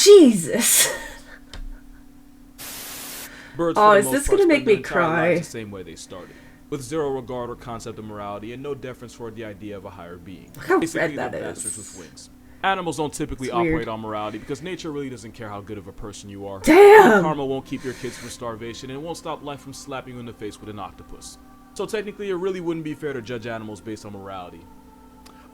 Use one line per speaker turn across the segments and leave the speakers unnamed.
Jesus.
Birds,
Oh,
for the
is
most
this
part,
gonna make
spend their
me
entire lives
cry?
the same way they started, with zero regard or concept of morality and no deference toward the idea of a higher being.
Look how
Basically,
red
they're
that
bastards with
is.
wings. Animals don't typically
It's weird.
operate on morality because nature really doesn't care how good of a person you are.
Damn!
Karma won't keep your kids from starvation and it won't stop life from slapping you in the face with an octopus. So technically, it really wouldn't be fair to judge animals based on morality.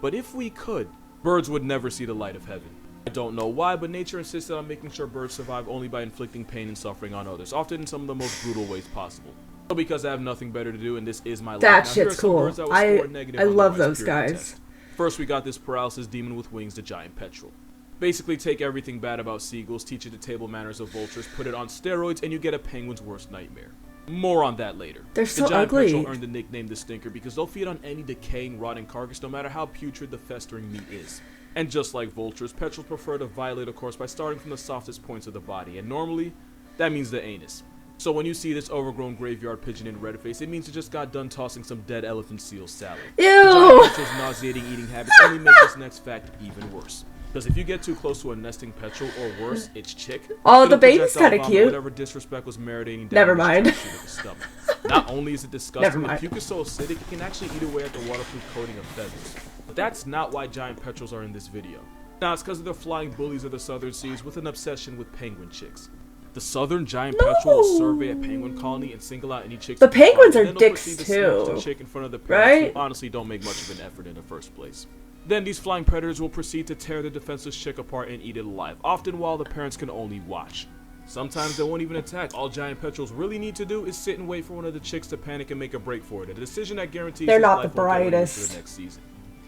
But if we could, birds would never see the light of heaven. I don't know why, but nature insisted on making sure birds survive only by inflicting pain and suffering on others, often in some of the most brutal ways possible. So because I have nothing better to do and this is my life,
That
now here are
shit's
some
cool.
birds that will score negative
I
on the
love
Rice
those
Period
guys.
test. First, we got this paralysis demon with wings, the giant petrel. Basically, take everything bad about seagulls, teach it the table manners of vultures, put it on steroids, and you get a penguin's worst nightmare. More on that later.
They're so
the giant
ugly.
petrel earned the nickname the Stinker because they'll feed on any decaying, rotting carcass no matter how putrid the festering meat is. And just like vultures, petrels prefer to violate a course by starting from the softest points of the body, and normally, that means the anus. So when you see this overgrown graveyard pigeon in red face, it means it just got done tossing some dead elephant seal salad.
Ew!
The giant petrel's nauseating eating habits only make this next fact even worse. Because if you get too close to a nesting petrel, or worse, its chick,
Oh,
it'll
the baby's
projectile
kinda
vomit
cute.
whatever disrespect was marinating down
Never
its
mind.
chest of the stomach. Not only is it disgusting, the
mind.
puke is so acidic it can actually eat away at the waterproof coating of feathers. But that's not why giant petrels are in this video. Now it's because of the flying bullies of the southern seas with an obsession with penguin chicks. The southern giant petrel will survey a penguin colony and single out any chicks.
The penguins
and
are
then they'll
dicks
proceed to snatch the
too,
chick in front of the parents
right?
who honestly don't make much of an effort in the first place. Then these flying predators will proceed to tear the defenseless chick apart and eat it alive, often while the parents can only watch. Sometimes they won't even attack. All giant petrels really need to do is sit and wait for one of the chicks to panic and make a break for it, a decision that guarantees
They're
his
not
life
the
won't get away into
brightest.
the next season.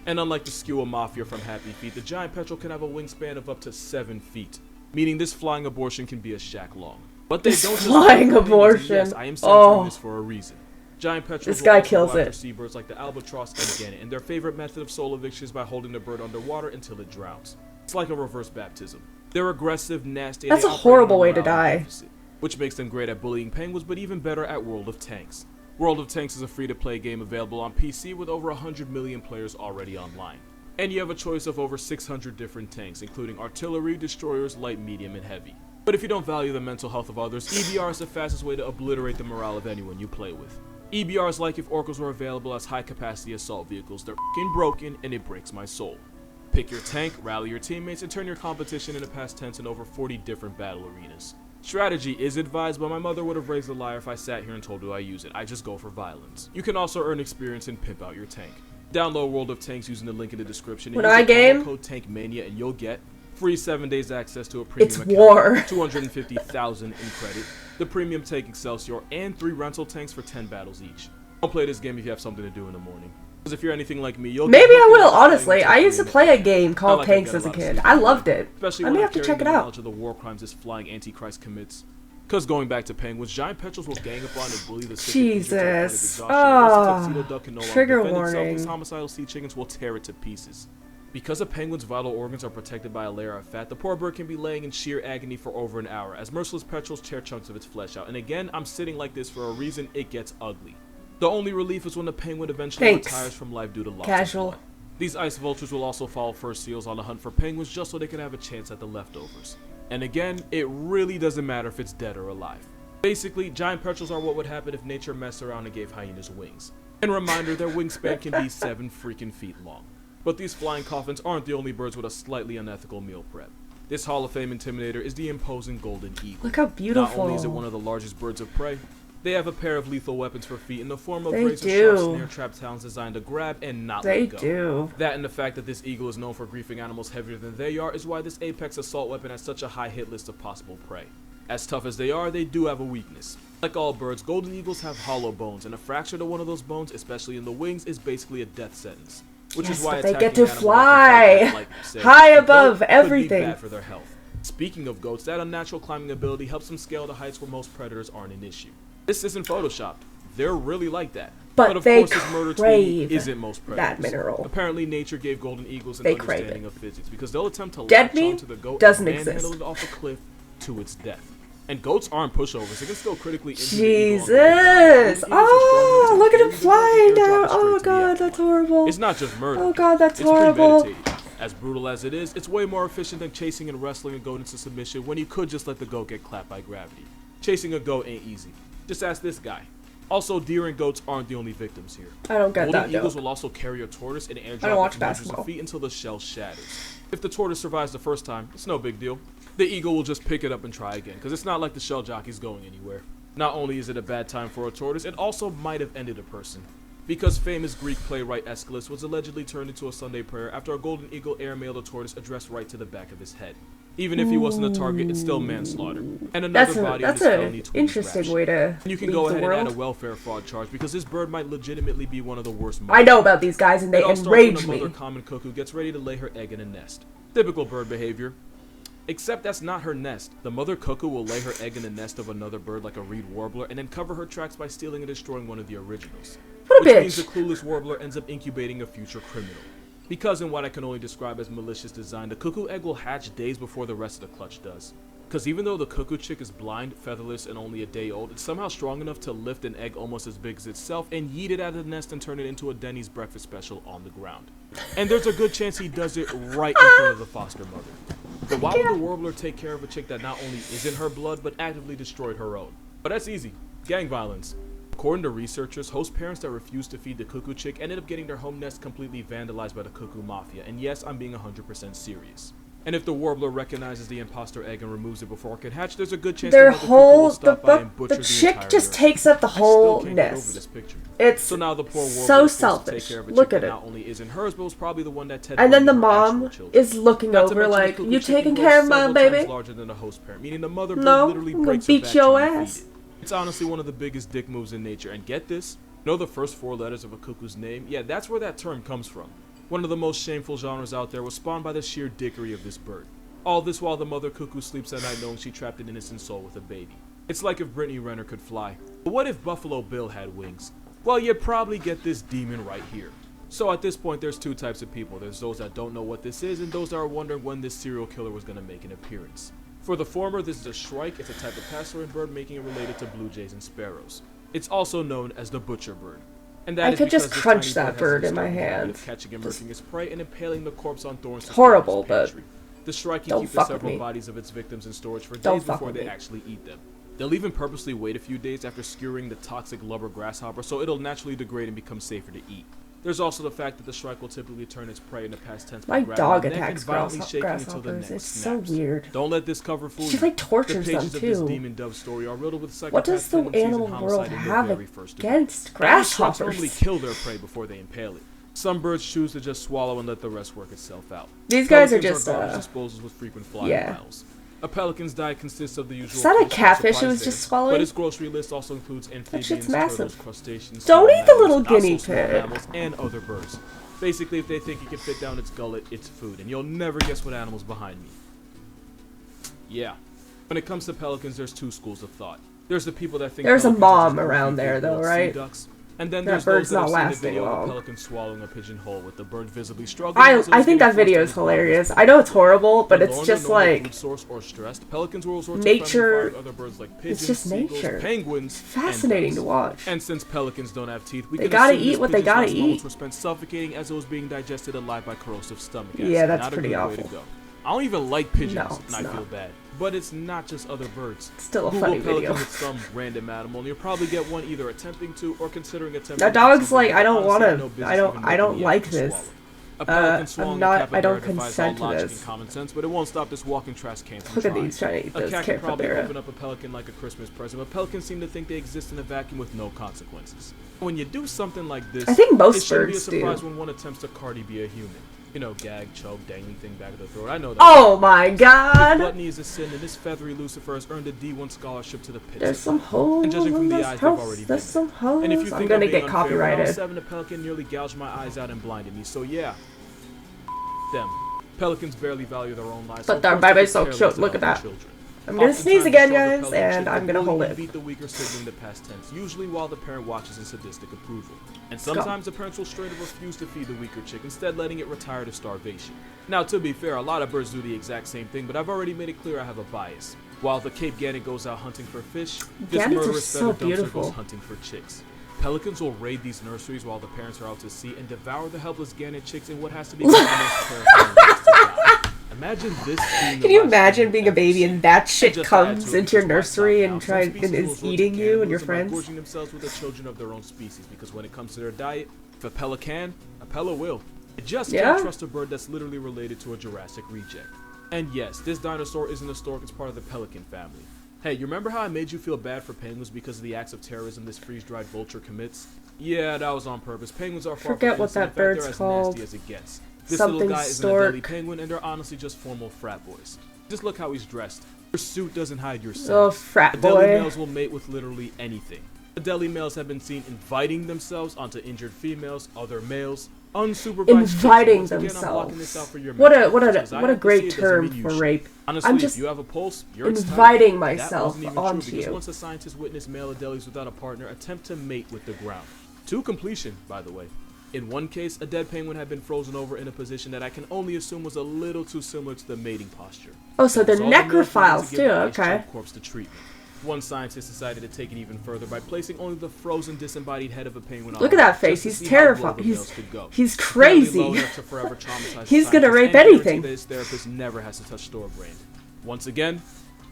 And unlike the Skewer Mafia from Happy Feet, the giant petrel can have a wingspan of up to 7 feet, meaning this flying abortion can be a shack long. But they
This
don't just
flying
fly planes, and
abortion.
Yes, I am censoring
Oh.
this for a reason. Giant petrels
This
will
guy
also
kills
go after
it.
seabirds like the albatross and gannet, and their favorite method of soul eviction is by holding the bird underwater until it drowns. It's like a reverse baptism. They're aggressive, nasty, and
That's
they
a
operate
horrible
on
way to
morality
die.
deficit, which makes them great at bullying penguins, but even better at World of Tanks. World of Tanks is a free-to-play game available on PC with over 100 million players already online. And you have a choice of over 600 different tanks, including artillery, destroyers, light, medium, and heavy. But if you don't value the mental health of others, EBR is the fastest way to obliterate the morale of anyone you play with. EBR is like if orcas were available as high-capacity assault vehicles. They're f***ing broken, and it breaks my soul. Pick your tank, rally your teammates, and turn your competition into past tense in over 40 different battle arenas. Strategy is advised, but my mother would have raised a liar if I sat here and told her I use it. I just go for violence. You can also earn experience and pimp out your tank. Download World of Tanks using the link in the description.
When
use
I
the promo
game?
code TankMania, and you'll get free 7 days access to a premium
It's
account,
war.
250,000 in credit, the premium tank Excelsior, and 3 rental tanks for 10 battles each. Don't play this game if you have something to do in the morning. Because if you're anything like me, you'll
Maybe
get
I
hooked
will,
into playing
honestly.
until
I used to
3
play a
a.m.
game called
Not like I
Tanks
get
as a
lot of
kid.
sleep
I
every
loved
day,
it.
especially
I
when
may
I'm
have to
carrying
check it
the
out.
knowledge of the war crimes this flying Antichrist commits. Because going back to penguins, giant petrels will gang up on and bully the sick and injured to the point of
Jesus.
exhaustion. Unless the tuxedo
Oh.
duck can no longer
Trigger
defend itself,
warning.
these homicidal sea chickens will tear it to pieces. Because a penguin's vital organs are protected by a layer of fat, the poor bird can be laying in sheer agony for over an hour, as merciless petrels tear chunks of its flesh out. And again, I'm sitting like this for a reason. It gets ugly. The only relief is when the penguin eventually
Thanks.
retires from life due to loss of
Casual.
blood. These ice vultures will also follow fur seals on the hunt for penguins just so they can have a chance at the leftovers. And again, it really doesn't matter if it's dead or alive. Basically, giant petrels are what would happen if nature messed around and gave hyenas wings. And reminder, their wingspan can be 7 freaking feet long. But these flying coffins aren't the only birds with a slightly unethical meal prep. This Hall of Fame intimidator is the imposing golden eagle.
Look how
Not
beautiful.
only is it one of the largest birds of prey, they have a pair of lethal weapons for feet in the form of
They
razor-sharp
do.
snare trap talons designed to grab and not
They
let go.
do.
That and the fact that this eagle is known for griefing animals heavier than they are is why this apex assault weapon has such a high hit list of possible prey. As tough as they are, they do have a weakness. Like all birds, golden eagles have hollow bones, and a fracture to one of those bones, especially in the wings, is basically a death sentence. Which
Yes,
is why
but they
attacking
get to
animals
fly
like like you said,
high
a goat
above
could be
everything.
bad for their health. Speaking of goats, that unnatural climbing ability helps them scale to heights where most predators aren't an issue. This isn't photoshopped. They're really like that.
But
of
they
course, this murder
crave
tweenie isn't most predators.
that mineral.
Apparently, nature gave golden eagles an
They crave
understanding
it.
of physics because they'll attempt to
Dead
latch
meat
onto the goat
doesn't
and
exist.
manhandle it off a cliff to its death. And goats aren't pushovers. They can still critically injure the eagle on the way down.
Jesus!
Golden eagles are strong
Oh,
enough
look at
to
him
carry the
flying
goat and airdrop
down.
it straight
Oh
to the
god,
airport.
that's horrible.
It's not just murder.
Oh god, that's
It's
horrible.
premeditated. As brutal as it is, it's way more efficient than chasing and wrestling a goat into submission when you could just let the goat get clapped by gravity. Chasing a goat ain't easy. Just ask this guy. Also, deer and goats aren't the only victims here.
I don't get
Golden
that
eagles
joke.
will also carry a tortoise and air
I don't
drop
watch
it hundreds
basketball.
of feet until the shell shatters. If the tortoise survives the first time, it's no big deal. The eagle will just pick it up and try again, because it's not like the shell jockey's going anywhere. Not only is it a bad time for a tortoise, it also might have ended a person. Because famous Greek playwright Aeschylus was allegedly turned into a Sunday prayer after a golden eagle airmailed a tortoise addressed right to the back of his head. Even if he wasn't a target, it's still manslaughter. And another body of
That's
this felony
an
twins
interesting
ration.
way to
And you can
leave
go
the
ahead and add a
world.
welfare fraud charge because this bird might legitimately be one of the worst.
I know about these guys and they
It all starts
enrage
when a
me.
mother common cuckoo gets ready to lay her egg in a nest. Typical bird behavior. Except that's not her nest. The mother cuckoo will lay her egg in the nest of another bird like a reed warbler and then cover her tracks by stealing and destroying one of the originals.
What a
Which means the
bitch.
clueless warbler ends up incubating a future criminal. Because in what I can only describe as malicious design, the cuckoo egg will hatch days before the rest of the clutch does. Because even though the cuckoo chick is blind, featherless, and only a day old, it's somehow strong enough to lift an egg almost as big as itself and yeet it out of the nest and turn it into a Denny's breakfast special on the ground. And there's a good chance he does it right in front of the foster mother. But why would the warbler take care of a chick that not only isn't her blood, but actively destroyed her own? But that's easy. Gang violence. According to researchers, host parents that refused to feed the cuckoo chick ended up getting their home nest completely vandalized by the cuckoo mafia. And yes, I'm being 100% serious. And if the warbler recognizes the imposter egg and removes it before it can hatch, there's a good chance
Their
the mother cuckoo will
whole
stop by and butcher
the chick
entire
just
nursery.
takes up the
I still
whole
can't get over
nest.
this picture.
It's
So now the poor warbler
so
is forced to take
selfish.
care of a
Look
chick
at
that
it.
not only isn't hers, but was probably the one that Ted
And then the
Bundy her actual
mom
children.
is looking
Not to
over
mention the
like,
cuckoo
you
chicken
taking
goes
care of my
several times
baby?
larger than the host parent, meaning the mother bird
No,
literally
I'm gonna
breaks her
beat
back
your
trying to
ass.
feed it. It's honestly one of the biggest dick moves in nature, and get this, know the first 4 letters of a cuckoo's name? Yeah, that's where that term comes from. One of the most shameful genres out there was spawned by the sheer dickery of this bird. All this while the mother cuckoo sleeps at night knowing she trapped an innocent soul with a baby. It's like if Brittany Renner could fly. But what if Buffalo Bill had wings? Well, you'd probably get this demon right here. So at this point, there's 2 types of people. There's those that don't know what this is, and those that are wondering when this serial killer was going to make an appearance. For the former, this is a shrike. It's a type of passerine bird, making it related to blue jays and sparrows. It's also known as the butcher bird. And that
I
is
could just
because this
crunch
tiny
that
has
bird
an
in my
external habit
hand.
of catching and murking its prey and impaling the corpse on thorns to
Horrible,
store in its
but
pantry. The shrike can
don't
keep the
fuck with
several
me.
bodies of its victims in storage for
Don't
days
fuck
before
with
they
me.
actually eat them. They'll even purposely wait a few days after skewering the toxic lubber grasshopper so it'll naturally degrade and become safer to eat. There's also the fact that the shrike will typically turn its prey in the past tense by
My
grabbing
dog
the neck and
attacks
violently shaking until the
grasshoppers.
neck
It's so
snaps.
weird.
Don't let this cover fool
She
you.
like tortures
The
them
pages of this
too.
demon dove story are riddled with psychopath
What does the
tendencies and
animal world
homicide in the
have
very first degree.
against
Shrikes normally
grasshoppers?
kill their prey before they impale it. Some birds choose to just swallow and let the rest work itself out.
These guys are
Pelicans
just
garbage disposals with frequent flying
yeah.
miles. A pelican's diet consists of the usual.
Is that a
fish, no
catfish it
surprise
was
there,
just swallowing?
But its grocery list also includes amphibians,
shit's
turtles,
massive.
crustaceans,
Don't
small
eat the
mammals,
little
not so
guinea
small
pig.
mammals, and other birds. Basically, if they think you can fit down its gullet, it's food, and you'll never guess what animal's behind me. Yeah. When it comes to pelicans, there's 2 schools of thought. There's the people that think
There's a
pelicans are
mom
just
around
goofy,
there, though,
big-willed sea
right?
ducks. And then
That
there's
bird's
those that
not
have seen the
lasting
video of a
long.
pelican swallowing a pigeonhole with the bird visibly struggling.
I
as it was
think
getting
that video
forced
is
on its body.
hilarious. I know it's horrible, but
When
it's
low on
just
their normal
like
food source or stressed, pelicans will resort to
nature-
friendly fire other birds like pigeons,
it's just
seagulls,
nature.
penguins,
fascinating
and
to
ducks.
watch.
And since pelicans don't have teeth, we
They
can
gotta
assume
eat
this
what they
pigeon's
gotta
last moments
eat.
were spent suffocating as it was being digested alive by corrosive stomach acid.
Yeah, that's
Not a
pretty
good way to
awful.
go. I don't even like pigeons,
No,
and I
it's
feel
not.
bad. But it's not just other birds.
Still a
Google
funny
pelican
video.
with some random animal, and you'll probably get one either attempting to or considering attempting.
That
to eat
dog's
something
like,
that
I don't
honestly
wanna-
had no business
I don't-
even
I don't
making the
like
effort to
this.
swallow. A pelican swallowing
I'm not-
a
I
capybara
don't
defies
consent
all
to
logic
this.
and common sense, but it won't stop this walking trash can from
Look at
trying.
these trying to eat
A
this
cat can probably
capybara.
open up a pelican like a Christmas present, but pelicans seem to think they exist in a vacuum with no consequences. When you do something like this,
I think most
it shouldn't be a
birds do.
surprise when one attempts to Cardi be a human. You know, gag, choke, dangling thing back of the throat. I know that.
Oh my
If
god!
gluttony is a sin, and this feathery Lucifer has earned a D1 scholarship to the pits.
There's some holes
And judging from
in
the
this
eyes, they've
house.
already
There's
been
some holes.
And if you
I'm
think
gonna
being
get
unfair, when I was
copyrighted.
7, a pelican nearly gouged my eyes out and blinded me. So yeah, them. Pelicans barely value their own lives.
But
so
their
of course
baby's
they're
so
careless
cute. Look
about
at
their
that.
children.
I'm gonna
Oftentimes,
sneeze
the
again,
stronger
guys,
pelican
and
chick
I'm
will
gonna
bully
hold
and
it.
beat the weaker sibling, the past tense, usually while the parent watches in sadistic approval. And sometimes the parents will straight up refuse to feed the weaker chick, instead letting it retire to starvation. Now, to be fair, a lot of birds do the exact same thing, but I've already made it clear I have a bias. While the Cape Gannet goes out hunting for fish, this
Gannets are
murderous
so
feather dumpster
beautiful.
goes hunting for chicks. Pelicans will raid these nurseries while the parents are out to sea and devour the helpless gannet chicks in what has to be one of the most terrifying ways Imagine this being the
Can you
live
imagine
stream
being a
you've
baby
ever
and that
seen.
shit
Just to add
comes
to it,
into your
which is why it's
nursery
not
and
now. Some species will
is
resort to
eating you and your
cannibalism by
friends?
gorging themselves with the children of their own species, because when it comes to their diet, if a Pella can, a Pella will. You just
Yeah?
can't trust a bird that's literally related to a Jurassic reject. And yes, this dinosaur isn't a stork, it's part of the pelican family. Hey, you remember how I made you feel bad for penguins because of the acts of terrorism this freeze-dried vulture commits? Yeah, that was on purpose. Penguins are far
Forget
from
what
innocent.
that
In fact, they're
bird's
as
called.
nasty as it gets. This
Something
little guy is an
stork.
Adelie penguin, and they're honestly just formal frat boys. Just look how he's dressed. Your suit doesn't hide your scent.
Oh, frat
Adelie
boy.
males will mate with literally anything. Adelie males have been seen inviting themselves onto injured females, other males, unsupervised.
Inviting
Once again, I'm blocking this out
themselves.
for your
What a
mention,
what
because I
a
have to see
great
it doesn't
term
mean you
for
should.
rape.
Honestly,
I'm just
if you have a pulse, you're
inviting
That
myself
wasn't even true,
onto
because
you.
once a scientist witnessed male Adelies without a partner attempt to mate with the ground. To completion, by the way. In one case, a dead penguin had been frozen over in a position that I can only assume was a little too similar to the mating posture.
Oh, so
That was
they're
all the nerve needed
necrophiles
to give
too,
the ice
okay.
choked corpse to treatment. One scientist decided to take it even further by placing only the frozen, disembodied head of a penguin on
Look at
the
that
wall,
face.
just to
He's
see how low
terrified.
the
He's
males could go.
he's
Apparently
crazy.
low enough to forever traumatize
He's
the
gonna
scientist
rape
and guarantee
anything.
that his therapist never has to touch store brand. Once again,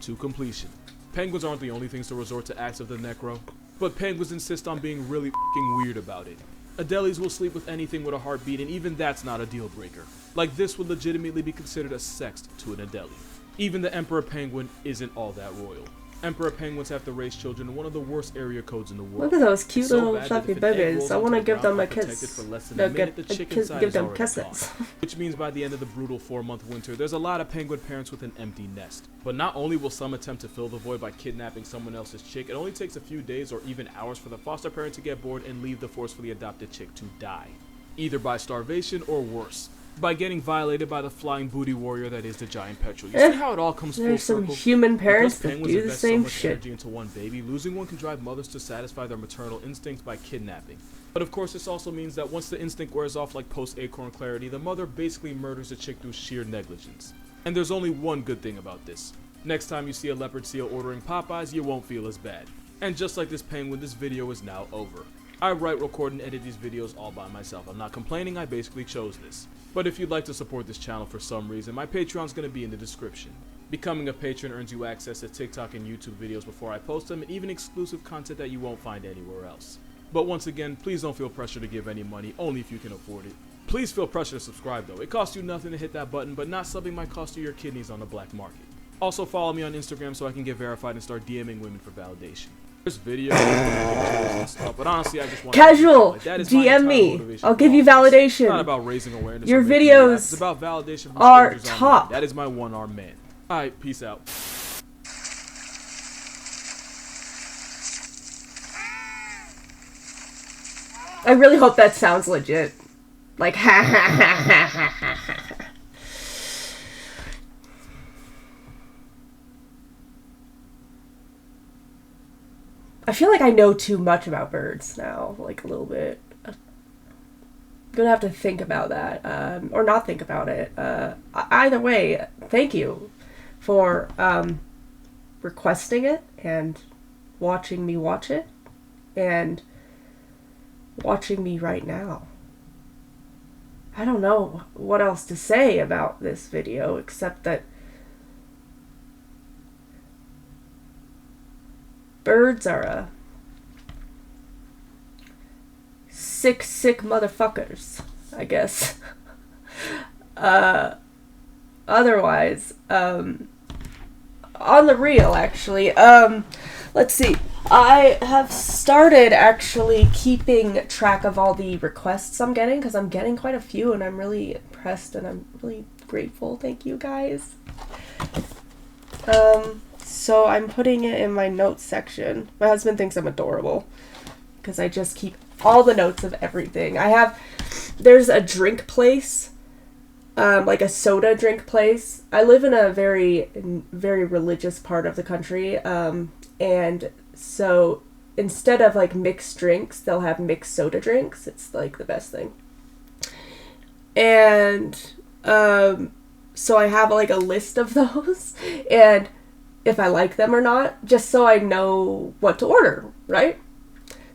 to completion. Penguins aren't the only things to resort to acts of the necro, but penguins insist on being really f***ing weird about it. Adelies will sleep with anything with a heartbeat, and even that's not a deal breaker. Like, this would legitimately be considered a sext to an Adelie. Even the emperor penguin isn't all that royal. Emperor penguins have to raise children in one of the worst area codes in the world.
Look at those cute
It's so
little
bad that
fluffy
if an egg
babies.
rolls
I
onto
want to
the
give
ground
them a
unprotected
kiss.
for less than
No,
a minute, the
get-
chick
kiss-
inside
give
is
them
already
kisses.
gone. Which means by the end of the brutal 4-month winter, there's a lot of penguin parents with an empty nest. But not only will some attempt to fill the void by kidnapping someone else's chick, it only takes a few days or even hours for the foster parent to get bored and leave the forcefully adopted chick to die. Either by starvation or worse, by getting violated by the flying booty warrior that is the giant petrel. You see how it all comes full
There's some
circle?
human parents
Because
that
penguins
do the
invest
same
so much
shit.
energy into one baby, losing one can drive mothers to satisfy their maternal instincts by kidnapping. But of course, this also means that once the instinct wears off like post-acorn clarity, the mother basically murders the chick through sheer negligence. And there's only one good thing about this. Next time you see a leopard seal ordering Popeyes, you won't feel as bad. And just like this penguin, this video is now over. I write, record, and edit these videos all by myself. I'm not complaining, I basically chose this. But if you'd like to support this channel for some reason, my Patreon's going to be in the description. Becoming a patron earns you access to TikTok and YouTube videos before I post them, and even exclusive content that you won't find anywhere else. But once again, please don't feel pressure to give any money, only if you can afford it. Please feel pressure to subscribe though. It costs you nothing to hit that button, but not subbing might cost you your kidneys on the black market. Also follow me on Instagram so I can get verified and start DMing women for validation. This video, and stuff, but honestly, I just want
Casual,
like, that is my
DM
entire
me.
motivation
I'll
for
give you
all this. It's
validation.
not about raising awareness.
Your
or making me laugh.
videos
It's about validation from
are
strangers online.
top.
That is my one-armed man. All right, peace out.
I really hope that sounds legit. Like, ha ha ha ha ha ha ha. I feel like I know too much about birds now, like a little bit. I'm gonna have to think about that, or not think about it. Either way, thank you for requesting it and watching me watch it and watching me right now. I don't know what else to say about this video except that birds are sick motherfuckers, I guess. Otherwise, on the real, actually, let's see. I have started actually keeping track of all the requests I'm getting, because I'm getting quite a few, and I'm really impressed, and I'm really grateful. Thank you, guys. So I'm putting it in my notes section. My husband thinks I'm adorable, because I just keep all the notes of everything. There's a drink place, like a soda drink place. I live in a very, very religious part of the country, and so instead of like mixed drinks, they'll have mixed soda drinks. It's like the best thing. And so I have like a list of those, and if I like them or not, just so I know what to order, right?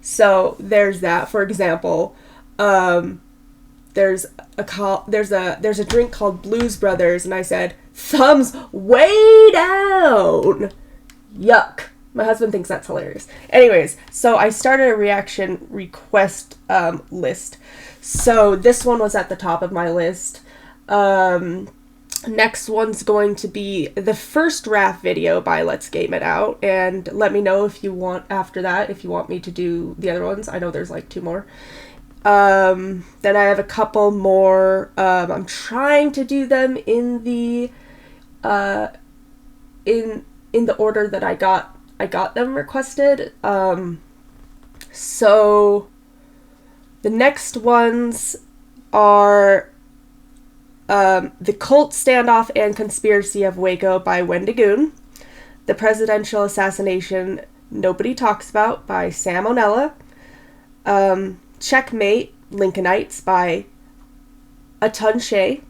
So there's that. For example, there's a drink called Blues Brothers, and I said thumbs way down. Yuck. My husband thinks that's hilarious. Anyways, so I started a reaction request list. So this one was at the top of my list. Next one's going to be the first raft video by Let's Game It Out. And let me know if you want, after that, if you want me to do the other ones. I know there's like 2 more. Then I have a couple more. I'm trying to do them in the in the order that I got them requested. So the next ones are The Cult Standoff and Conspiracy of Waco by Wendigoon, The Presidential Assassination Nobody Talks About by Sam O'Nella, Checkmate Lincolnites by Atunche,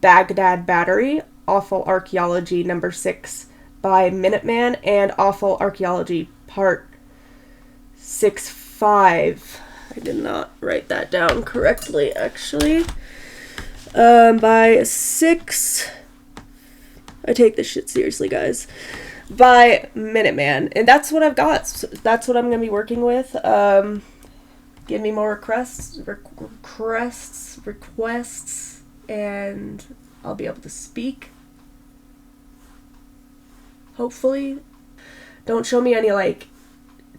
Baghdad Battery, Awful Archaeology number 6 by Minuteman, and Awful Archaeology Part 6-5. I did not write that down correctly, actually. By 6... I take this shit seriously, guys. By Minuteman. And that's what I've got. So that's what I'm going to be working with. Give me more requests, and I'll be able to speak. Hopefully. Don't show me any, like,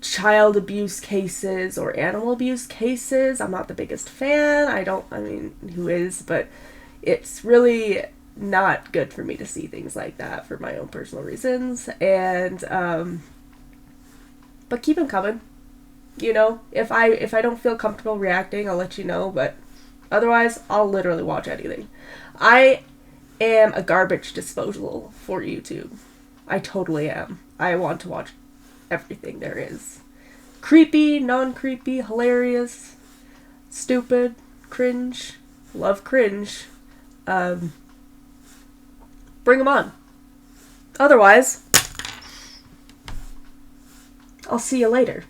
child abuse cases or animal abuse cases. I'm not the biggest fan. I mean, who is? But it's really not good for me to see things like that for my own personal reasons. And, but keep them coming. You know, if I don't feel comfortable reacting, I'll let you know. But otherwise, I'll literally watch anything. I am a garbage disposal for YouTube. I totally am. I want to watch everything there is. Creepy, non-creepy, hilarious, stupid, cringe. Love cringe. Bring them on. Otherwise, I'll see you later.